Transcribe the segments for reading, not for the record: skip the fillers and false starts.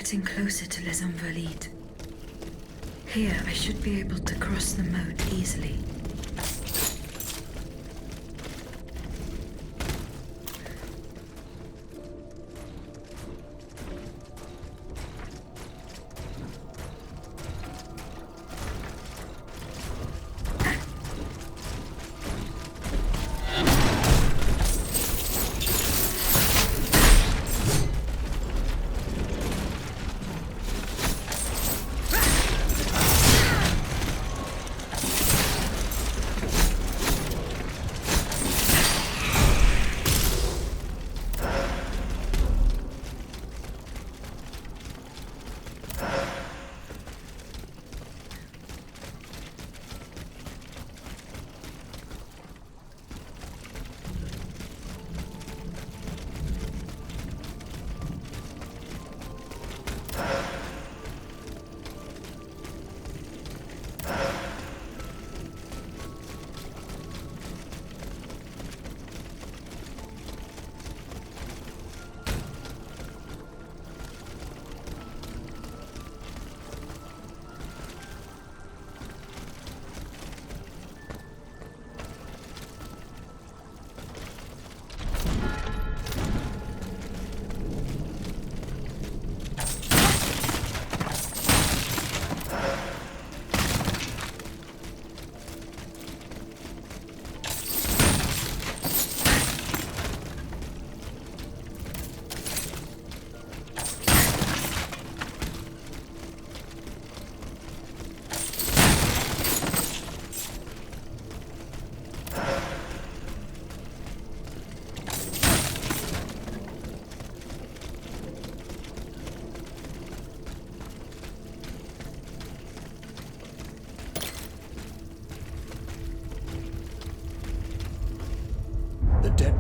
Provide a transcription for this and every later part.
getting closer to Les Invalides. Here, I should be able to cross the moat easily.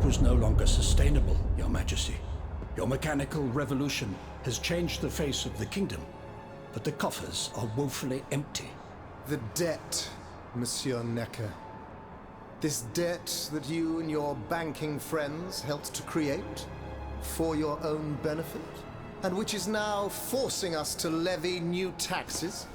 Was no longer sustainable, Your Majesty. Your mechanical revolution has changed the face of the kingdom, but the coffers are woefully empty. The debt, Monsieur Necker. This debt that you and your banking friends helped to create for your own benefit, and which is now forcing us to levy new taxes.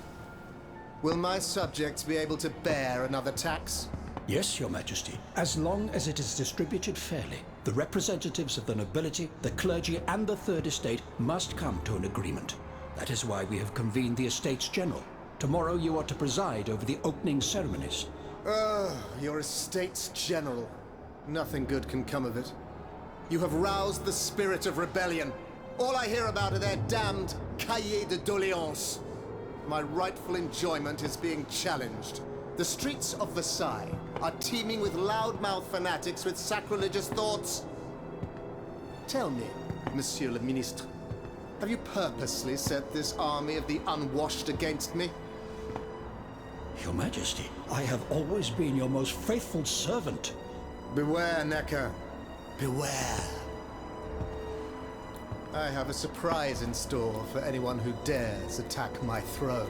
Will my subjects be able to bear another tax? Yes, Your Majesty, as long as it is distributed fairly. The representatives of the nobility, the clergy, and the Third Estate must come to an agreement. That is why we have convened the Estates General. Tomorrow you are to preside over the opening ceremonies. Your Estates General. Nothing good can come of it. You have roused the spirit of rebellion. All I hear about are their damned cahiers de doléances. My rightful enjoyment is being challenged. The streets of Versailles are teeming with loudmouth fanatics with sacrilegious thoughts. Tell me, Monsieur le Ministre, have you purposely set this army of the unwashed against me? Your Majesty, I have always been your most faithful servant. Beware, Necker. Beware. I have a surprise in store for anyone who dares attack my throne.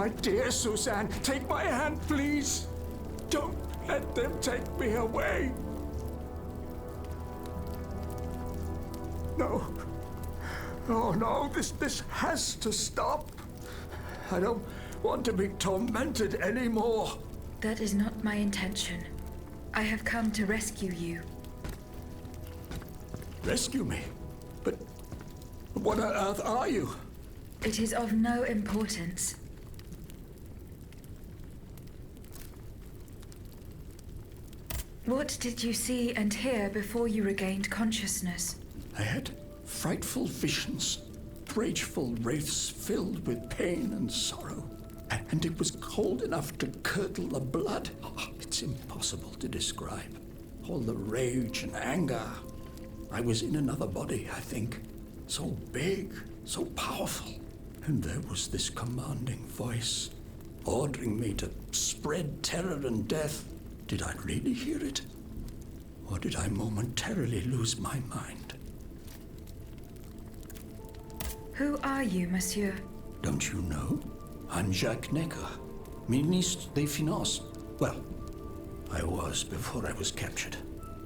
My dear Suzanne, take my hand, please. Don't let them take me away. No. Oh no, this has to stop. I don't want to be tormented anymore. That is not my intention. I have come to rescue you. Rescue me? But what on earth are you? It is of no importance. What did you see and hear before you regained consciousness? I had frightful visions, rageful wraiths filled with pain and sorrow. And it was cold enough to curdle the blood. Oh, it's impossible to describe. All the rage and anger. I was in another body, I think. So big, so powerful. And there was this commanding voice, ordering me to spread terror and death. Did I really hear it? Or did I momentarily lose my mind? Who are you, monsieur? Don't you know? I'm Jacques Necker, Ministre des Finances. Well, I was before I was captured.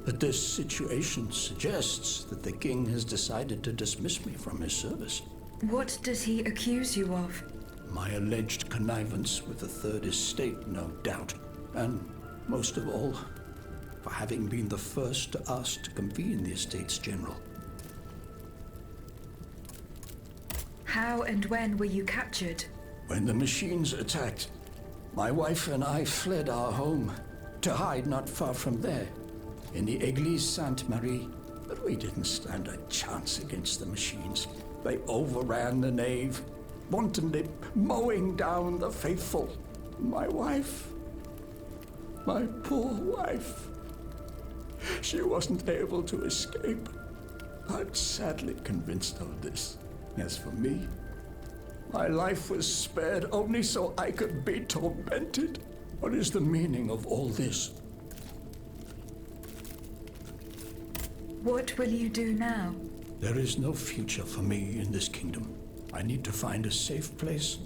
But this situation suggests that the king has decided to dismiss me from his service. What does he accuse you of? My alleged connivance with the Third Estate, no doubt. And most of all, for having been the first to ask to convene the Estates General. How and when were you captured? When the machines attacked, my wife and I fled our home to hide not far from there, in the Église Sainte-Marie. But we didn't stand a chance against the machines. They overran the nave, wantonly mowing down the faithful. My wife, my poor wife, she wasn't able to escape. I'm sadly convinced of this. As for me, my life was spared only so I could be tormented. What is the meaning of all this? What will you do now? There is no future for me in this kingdom. I need to find a safe place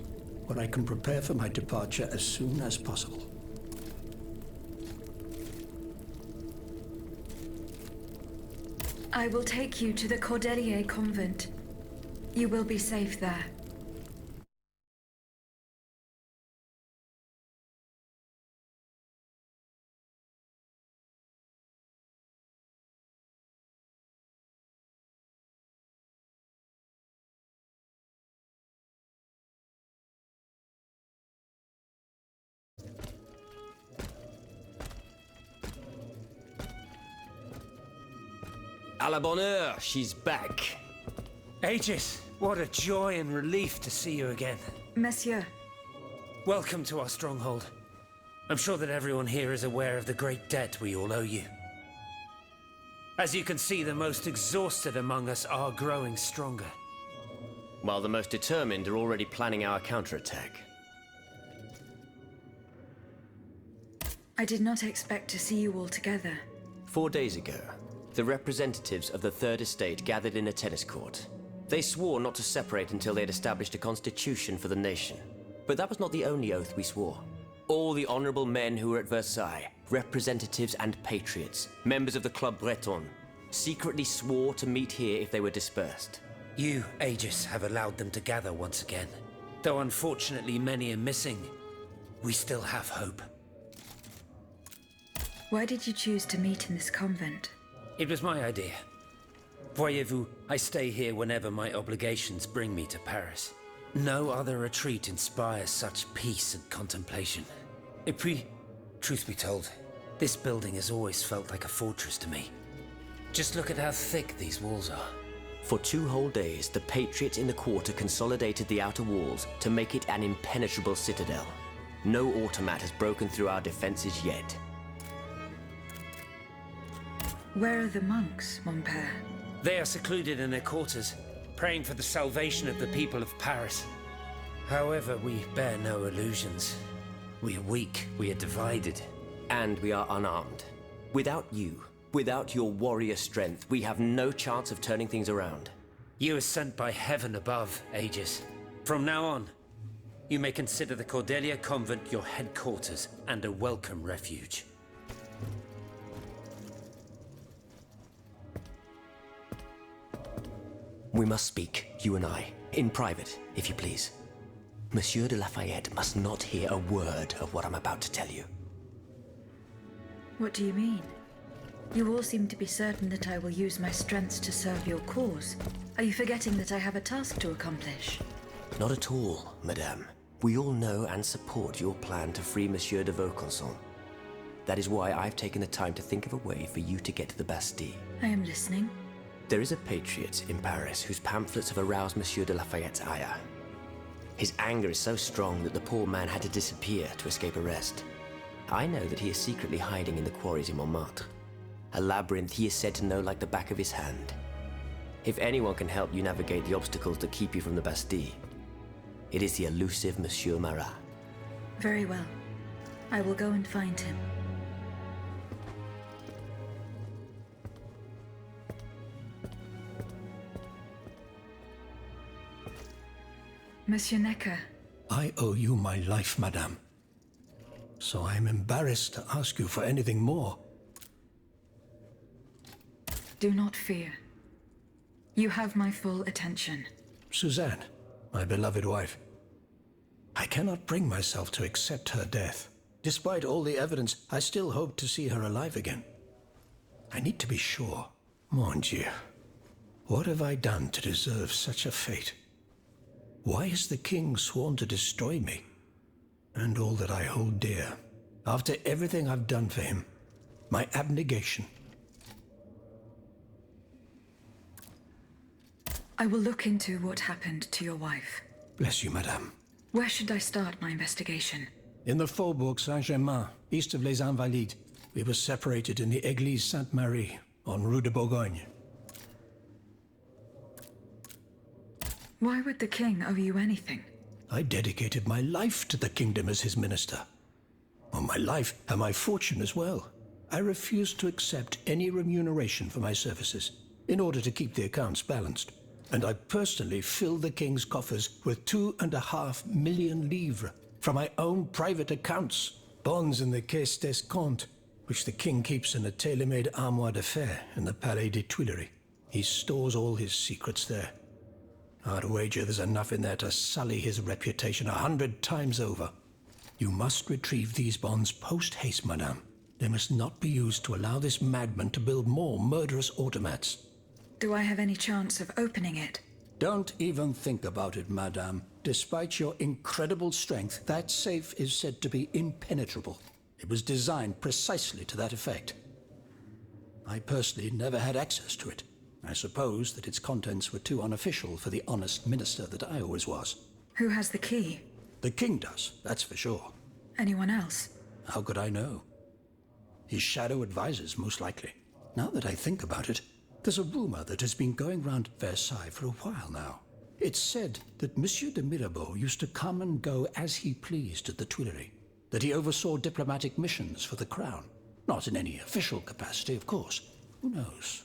where I can prepare for my departure as soon as possible. I will take you to the Cordelier convent. You will be safe there. À la bonne heure, she's back. Aegis, what a joy and relief to see you again. Monsieur, Welcome to our stronghold. I'm sure that everyone here is aware of the great debt we all owe you. As you can see, the most exhausted among us are growing stronger. While the most determined are already planning our counterattack. I did not expect to see you all together. 4 days ago, the representatives of the Third Estate gathered in a tennis court. They swore not to separate until they had established a constitution for the nation. But that was not the only oath we swore. All the honorable men who were at Versailles, representatives and patriots, members of the Club Breton, secretly swore to meet here if they were dispersed. You, Aegis, have allowed them to gather once again. Though unfortunately many are missing, we still have hope. Why did you choose to meet in this convent? It was my idea. Voyez-vous, I stay here whenever my obligations bring me to Paris. No other retreat inspires such peace and contemplation. Et puis, truth be told, this building has always felt like a fortress to me. Just look at how thick these walls are. For 2 whole days, the patriots in the quarter consolidated the outer walls to make it an impenetrable citadel. No automat has broken through our defenses yet. Where are the monks, mon père? They are secluded in their quarters, praying for the salvation of the people of Paris. However, we bear no illusions. We are weak, we are divided. And we are unarmed. Without you, without your warrior strength, we have no chance of turning things around. You are sent by heaven above, Aegis. From now on, you may consider the Cordelia Convent your headquarters and a welcome refuge. We must speak, you and I, in private, if you please. Monsieur de Lafayette must not hear a word of what I'm about to tell you. What do you mean? You all seem to be certain that I will use my strengths to serve your cause. Are you forgetting that I have a task to accomplish? Not at all, madame. We all know and support your plan to free Monsieur de Vaucanson. That is why I've taken the time to think of a way for you to get to the Bastille. I am listening. There is a patriot in Paris whose pamphlets have aroused Monsieur de Lafayette's ire. His anger is so strong that the poor man had to disappear to escape arrest. I know that he is secretly hiding in the quarries in Montmartre. A labyrinth he is said to know like the back of his hand. If anyone can help you navigate the obstacles that keep you from the Bastille, it is the elusive Monsieur Marat. Very well. I will go and find him. Monsieur Necker. I owe you my life, madame. So I'm embarrassed to ask you for anything more. Do not fear. You have my full attention. Suzanne, my beloved wife. I cannot bring myself to accept her death. Despite all the evidence, I still hope to see her alive again. I need to be sure. Mon Dieu. What have I done to deserve such a fate? Why has the king sworn to destroy me? And all that I hold dear. After everything I've done for him. My abnegation. I will look into what happened to your wife. Bless you, madame. Where should I start my investigation? In the Faubourg Saint-Germain, east of Les Invalides. We were separated in the Église Sainte-Marie, on Rue de Bourgogne. Why would the king owe you anything? I dedicated my life to the kingdom as his minister. Well, my life and my fortune as well. I refused to accept any remuneration for my services, in order to keep the accounts balanced. And I personally filled the king's coffers with 2.5 million livres from my own private accounts, bonds in the Caisse d'Escompte, which the king keeps in a tailor-made armoire de fer in the Palais des Tuileries. He stores all his secrets there. I'd wager there's enough in there to sully his reputation 100 times over. You must retrieve these bonds post-haste, madame. They must not be used to allow this madman to build more murderous automats. Do I have any chance of opening it? Don't even think about it, madame. Despite your incredible strength, that safe is said to be impenetrable. It was designed precisely to that effect. I personally never had access to it. I suppose that its contents were too unofficial for the honest minister that I always was. Who has the key? The king does, that's for sure. Anyone else? How could I know? His shadow advisors, most likely. Now that I think about it, there's a rumor that has been going round Versailles for a while now. It's said that Monsieur de Mirabeau used to come and go as he pleased at the Tuileries, that he oversaw diplomatic missions for the crown. Not in any official capacity, of course. Who knows?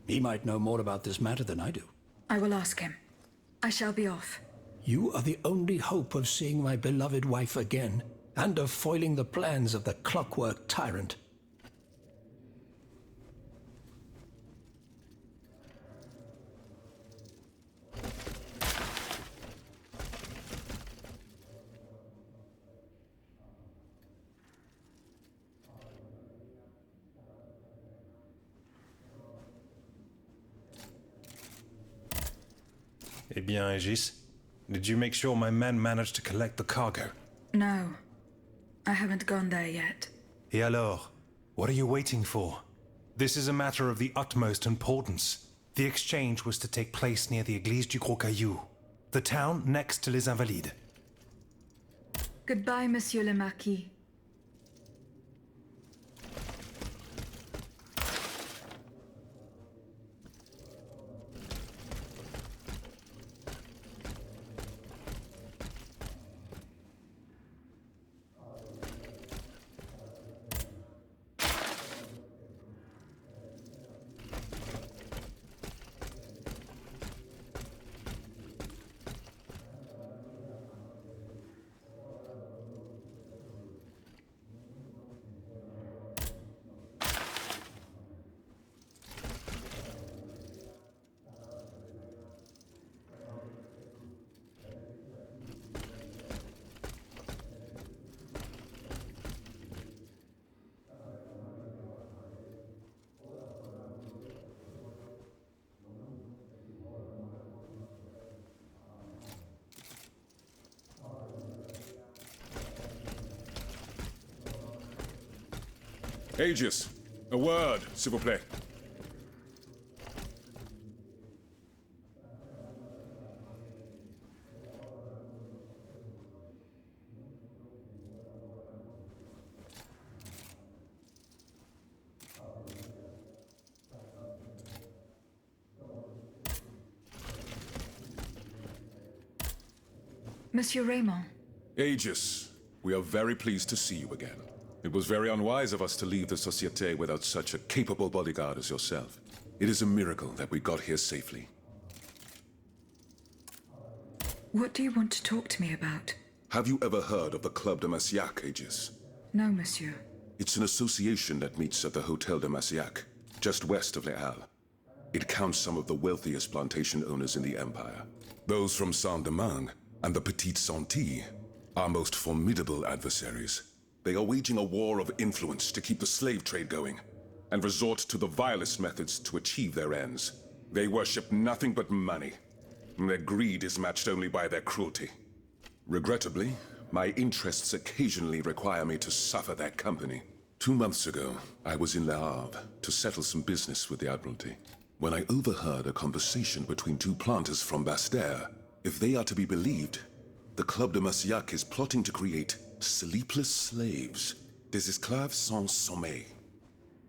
He might know more about this matter than I do. I will ask him. I shall be off. You are the only hope of seeing my beloved wife again, and of foiling the plans of the clockwork tyrant. Eh bien, Aegis, did you make sure my men managed to collect the cargo? No. I haven't gone there yet. Et alors? What are you waiting for? This is a matter of the utmost importance. The exchange was to take place near the Église du Gros Caillou, the town next to Les Invalides. Goodbye, Monsieur le Marquis. Aegis, a word, s'il vous plaît. Monsieur Raymond. Aegis, we are very pleased to see you again. It was very unwise of us to leave the Société without such a capable bodyguard as yourself. It is a miracle that we got here safely. What do you want to talk to me about? Have you ever heard of the Club de Massiac, Aegis? No, monsieur. It's an association that meets at the Hotel de Massiac, just west of Les Halles. It counts some of the wealthiest plantation owners in the Empire. Those from Saint-Domingue and the Petite Santé, our most formidable adversaries. They are waging a war of influence to keep the slave trade going, and resort to the vilest methods to achieve their ends. They worship nothing but money, and their greed is matched only by their cruelty. Regrettably, my interests occasionally require me to suffer their company. 2 months ago, I was in Le Havre to settle some business with the Admiralty, when I overheard a conversation between two planters from Bastère. If they are to be believed, the Club de Massiac is plotting to create sleepless slaves, des esclaves sans sommeil.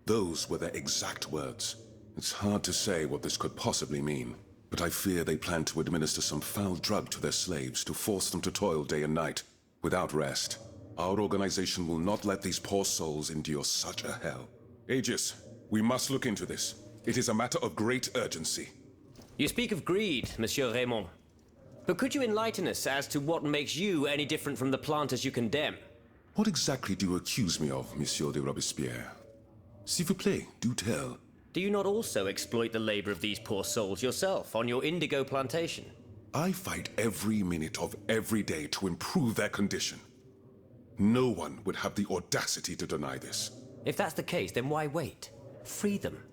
Those were their exact words. It's hard to say what this could possibly mean, but I fear they plan to administer some foul drug to their slaves to force them to toil day and night, without rest. Our organization will not let these poor souls endure such a hell. Aegis, we must look into this. It is a matter of great urgency. You speak of greed, Monsieur Raymond. But could you enlighten us as to what makes you any different from the planters you condemn? What exactly do you accuse me of, Monsieur de Robespierre? S'il vous plaît, do tell. Do you not also exploit the labor of these poor souls yourself on your indigo plantation? I fight every minute of every day to improve their condition. No one would have the audacity to deny this. If that's the case, then why wait? Free them.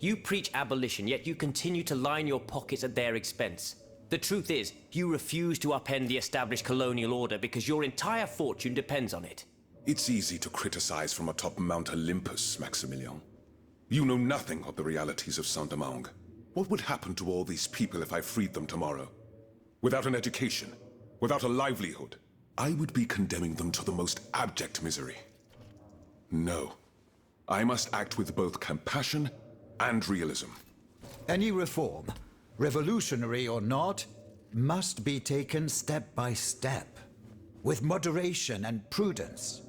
You preach abolition, yet you continue to line your pockets at their expense. The truth is, you refuse to upend the established colonial order because your entire fortune depends on it. It's easy to criticize from atop Mount Olympus, Maximilian. You know nothing of the realities of Saint-Domingue. What would happen to all these people if I freed them tomorrow? Without an education, without a livelihood, I would be condemning them to the most abject misery. No. I must act with both compassion and realism. Any reform, revolutionary or not, must be taken step by step, with moderation and prudence.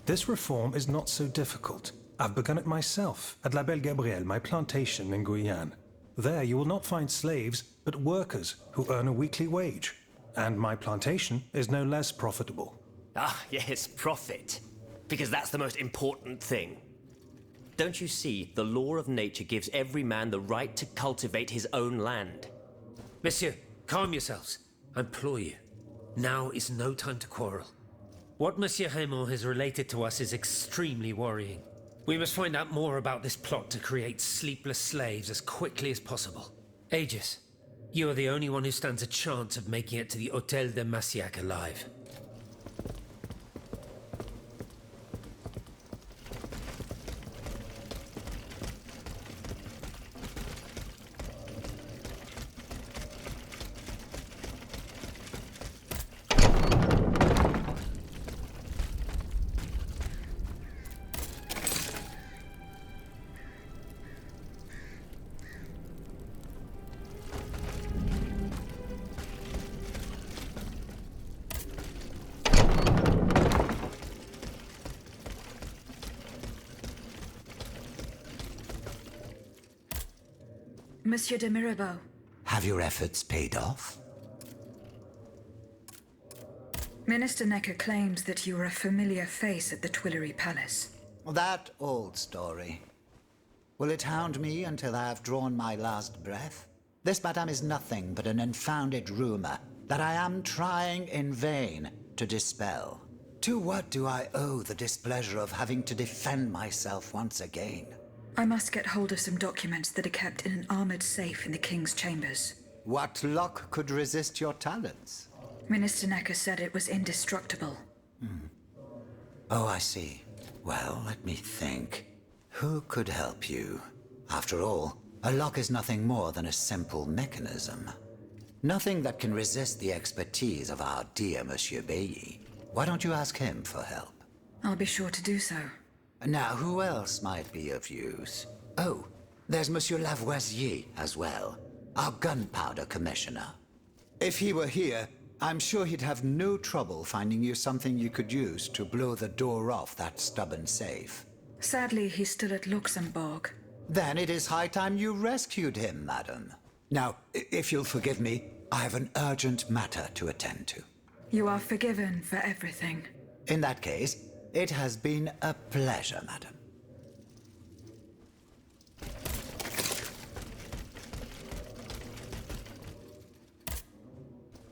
This reform is not so difficult. I've begun it myself at La Belle Gabrielle, my plantation in Guyane. There you will not find slaves, but workers who earn a weekly wage. And my plantation is no less profitable. Ah, yes, profit. Because that's the most important thing. Don't you see, the law of nature gives every man the right to cultivate his own land? Monsieur, calm yourselves. I implore you. Now is no time to quarrel. What Monsieur Raymond has related to us is extremely worrying. We must find out more about this plot to create sleepless slaves as quickly as possible. Aegis, you are the only one who stands a chance of making it to the Hôtel de Massiac alive. Monsieur de Mirabeau. Have your efforts paid off? Minister Necker claims that you were a familiar face at the Tuileries Palace. That old story. Will it hound me until I have drawn my last breath? This, madame, is nothing but an unfounded rumor that I am trying in vain to dispel. To what do I owe the displeasure of having to defend myself once again? I must get hold of some documents that are kept in an armored safe in the King's chambers. What luck could resist your talents? Minister Necker said it was indestructible. Oh, I see. Well, let me think. Who could help you? After all, a lock is nothing more than a simple mechanism. Nothing that can resist the expertise of our dear Monsieur Bailly. Why don't you ask him for help? I'll be sure to do so. Now, who else might be of use? Oh, there's Monsieur Lavoisier as well, our gunpowder commissioner. If he were here, I'm sure he'd have no trouble finding you something you could use to blow the door off that stubborn safe. Sadly, he's still at Luxembourg. Then it is high time you rescued him, madam. Now, if you'll forgive me, I have an urgent matter to attend to. You are forgiven for everything. In that case, it has been a pleasure, madam.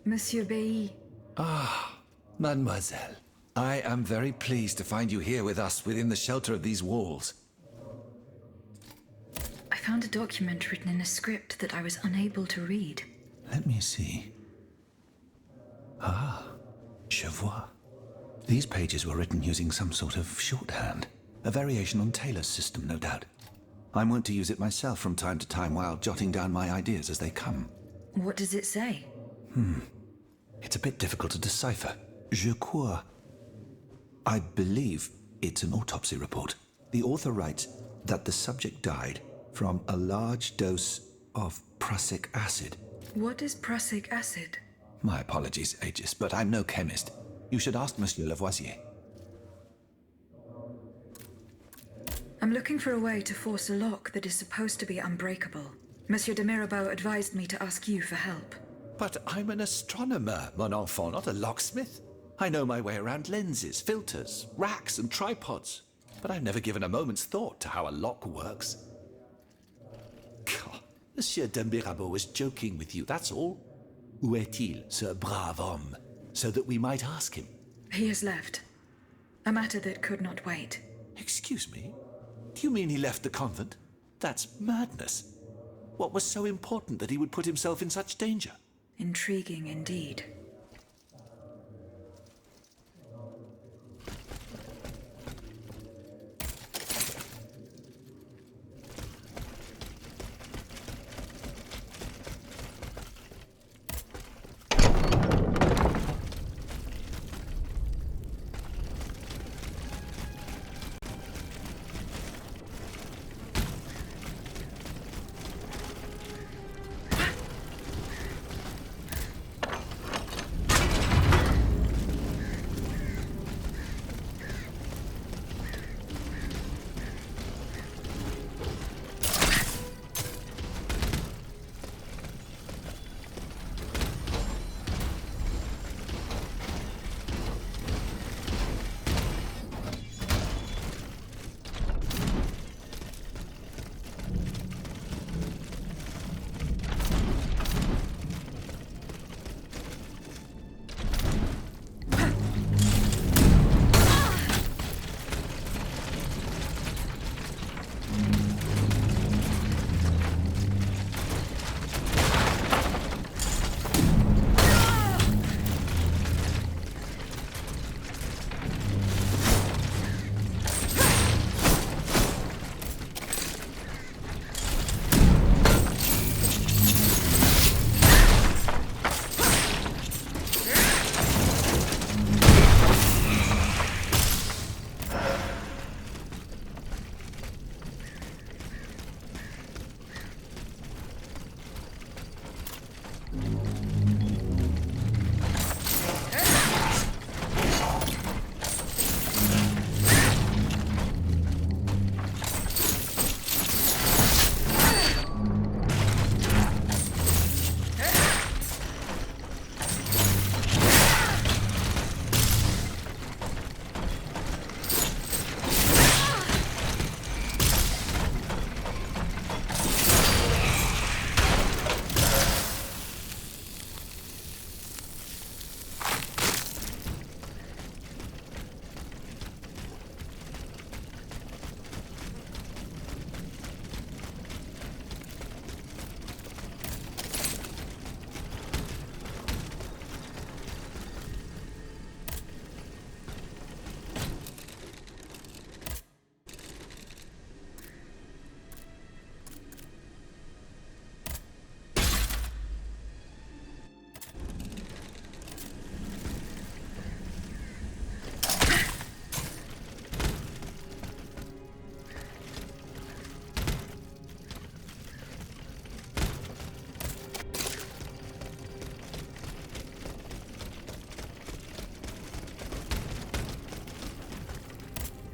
Monsieur Bailly, Mademoiselle, I am very pleased to find you here with us within the shelter of these walls. I found a document written in a script that I was unable to read. Let me see. Ah, je vois. These pages were written using some sort of shorthand. A variation on Taylor's system, no doubt. I'm wont to use it myself from time to time while jotting down my ideas as they come. What does it say? It's a bit difficult to decipher. Je crois. I believe it's an autopsy report. The author writes that the subject died from a large dose of prussic acid. What is prussic acid? My apologies, Aegis, but I'm no chemist. You should ask Monsieur Lavoisier. I'm looking for a way to force a lock that is supposed to be unbreakable. Monsieur de Mirabeau advised me to ask you for help. But I'm an astronomer, mon enfant, not a locksmith. I know my way around lenses, filters, racks, and tripods. But I've never given a moment's thought to how a lock works. God, Monsieur de Mirabeau was joking with you, that's all. Où est-il, ce brave homme? So that we might ask him. He has left. A matter that could not wait. Excuse me? Do you mean he left the convent? That's madness. What was so important that he would put himself in such danger? Intriguing indeed.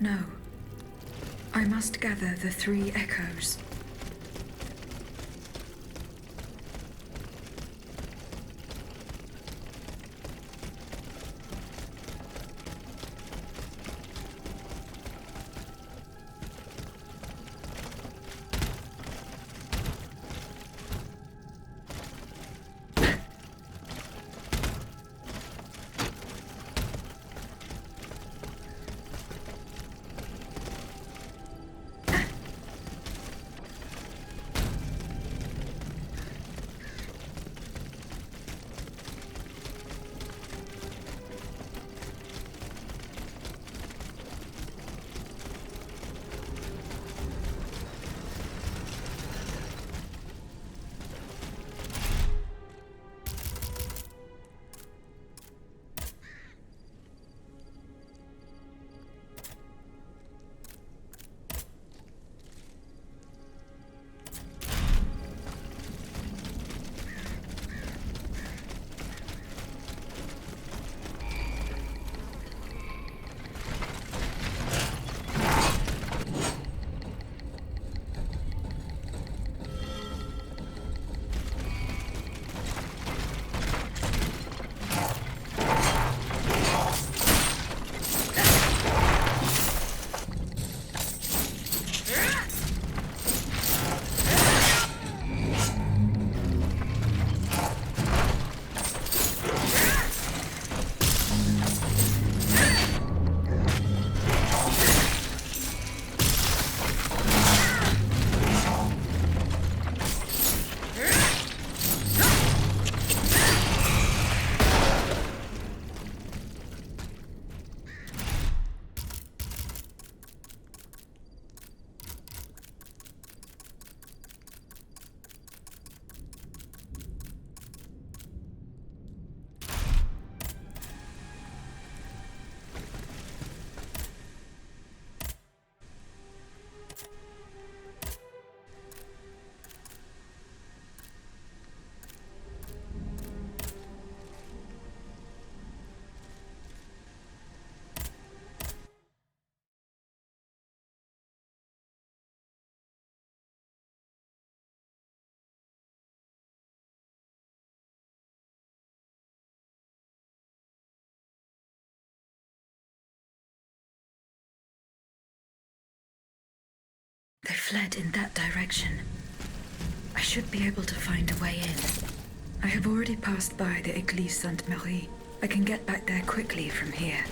No. I must gather the 3 echoes. They fled in that direction. I should be able to find a way in. I have already passed by the Église Sainte-Marie. I can get back there quickly from here.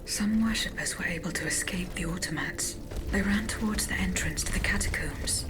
Some worshippers were able to escape the automats. They ran towards the entrance to the catacombs.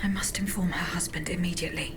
I must inform her husband immediately.